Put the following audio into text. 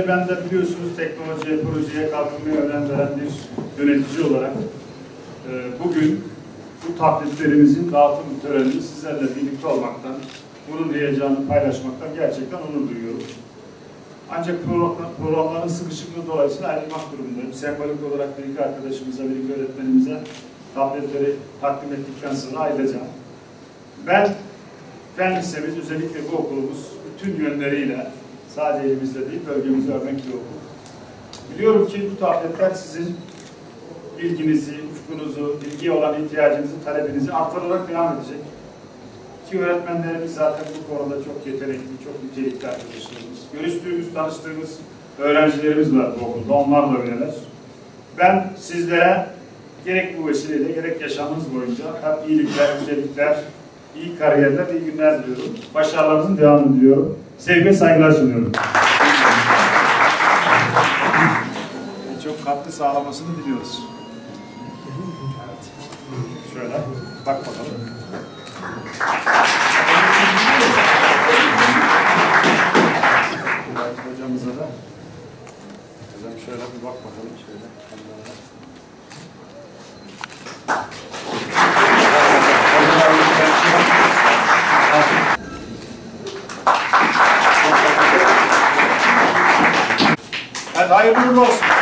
ben de biliyorsunuz teknolojiye, projeye, kalkınmaya önem veren bir yönetici olarak bugün bu tabletlerimizin dağıtım törenini sizlerle birlikte olmaktan, bunun heyecanını paylaşmaktan gerçekten onur duyuyorum. Ancak programların sıkışıklığı dolayısıyla ayrılmak durumundayım. Sembolik olarak bir iki arkadaşımıza, bir iki öğretmenimize tabletleri takdim ettikten sonra ayrılacağım. Ben fen lisemiz, özellikle bu okulumuz bütün yönleriyle sadece elimizde değil, bölgemizde örnek bir okul. Biliyorum ki bu tabletler sizin bilginizi, ufkunuzu, bilgiye olan ihtiyacınızı, talebinizi artırarak devam edecek. Ki öğretmenlerimiz zaten bu konuda çok yetenekli, çok nitelikli arkadaşlarımız. Görüştüğümüz, tanıştığımız öğrencilerimiz var bu okulda, onlar da öyleler. Ben sizlere gerek bu vesileyle, gerek yaşamınız boyunca hep iyilikler, güzellikler, iyi kariyerler, iyi günler diliyorum. Başarılarınızın devamını diliyorum. Sevgi ve saygılar sunuyorum. Çok katkı sağlamasını diliyoruz. Evet. Şöyle bak bakalım. Hocamıza da. Hocam şöyle bir bak bakalım. Şöyle. Evet, hayırlı olsun.